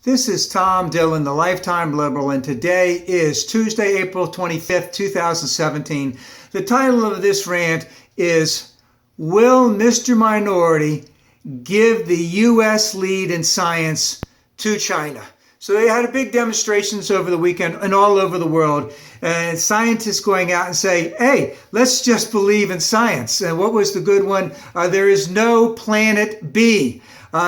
This is Tom Dillon, the Lifetime Liberal, and today is Tuesday, April 25th, 2017. The title of this rant is, Will Mr. Minority Give the U.S. Lead in Science to China? So they had big demonstrations over the weekend and all over the world, and scientists going out and say, hey, let's just believe in science. And what was the good one? There is no planet B.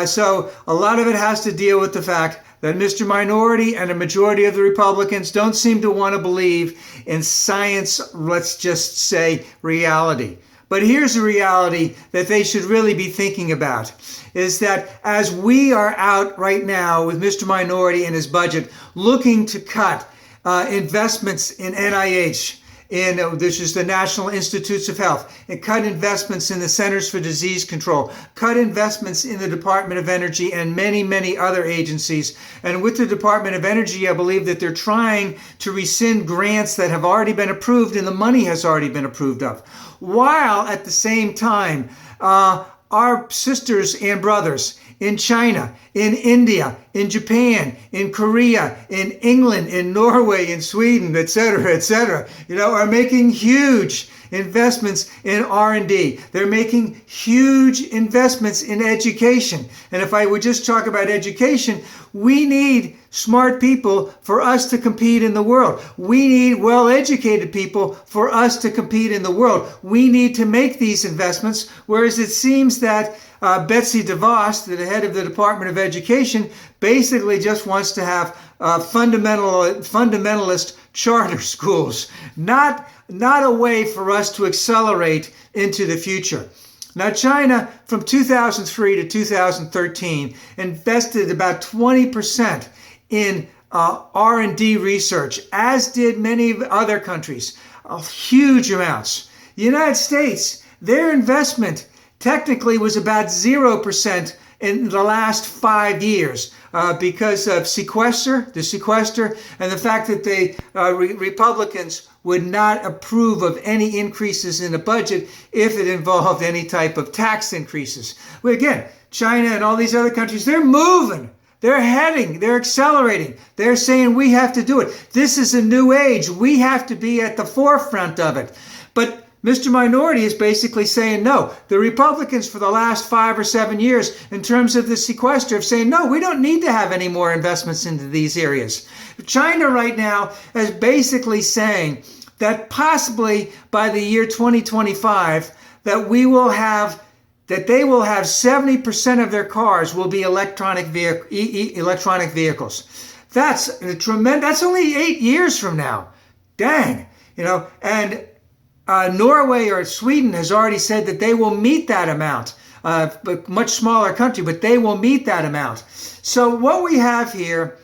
So a lot of it has to deal with the fact that Mr. Minority and a majority of the Republicans don't seem to want to believe in science, let's just say reality. But here's the reality that they should really be thinking about, is that as we are out right now with Mr. Minority and his budget looking to cut investments in NIH, this is the National Institutes of Health, and cut investments in the Centers for Disease Control, cut investments in the Department of Energy and many, many other agencies. And with the Department of Energy, I believe that they're trying to rescind grants that have already been approved and the money has already been approved of. While at the same time, our sisters and brothers in China, in India, in Japan, in Korea, in England, in Norway, in Sweden, etc., are making huge investments in R&D. They're making huge investments in education. And if I would just talk about education, we need smart people for us to compete in the world. We need well-educated people for us to compete in the world. We need to make these investments, whereas it seems that Betsy DeVos, the head of the Department of Education, basically just wants to have fundamentalist charter schools, not a way for us to accelerate into the future. Now, China, from 2003 to 2013, invested about 20% in R&D research, as did many other countries, huge amounts. The United States, their investment technically was about 0% in the last 5 years because of the sequester, and the fact that the Republicans would not approve of any increases in the budget if it involved any type of tax increases. Well, again, China and all these other countries, they're moving. They're heading, they're accelerating. They're saying we have to do it. This is a new age. We have to be at the forefront of it. But Mr. Minority is basically saying no. The Republicans for the last 5 or 7 years, in terms of the sequester, have saying, no, we don't need to have any more investments into these areas. China right now is basically saying that possibly by the year 2025, that they will have 70% of their cars will be electronic vehicles. That's a tremendous. That's only 8 years from now. Dang, and Norway or Sweden has already said that they will meet that amount. But much smaller country, but they will meet that amount. So what we have here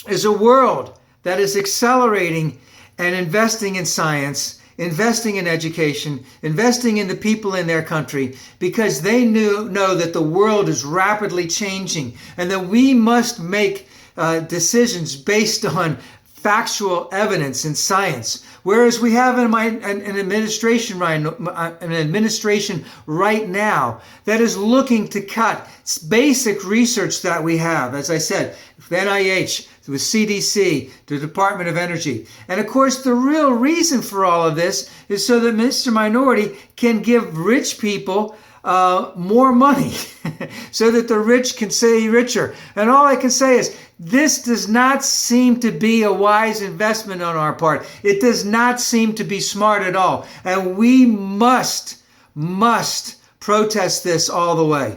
is a world that is accelerating and investing in science, investing in education, investing in the people in their country, because they know that the world is rapidly changing and that we must make decisions based on factual evidence and science. Whereas we have an administration right now that is looking to cut basic research that we have, as I said, NIH, with CDC, the Department of Energy. And of course, the real reason for all of this is so that Mr. Minority can give rich people more money so that the rich can stay richer. And all I can say is, this does not seem to be a wise investment on our part. It does not seem to be smart at all. And we must protest this all the way.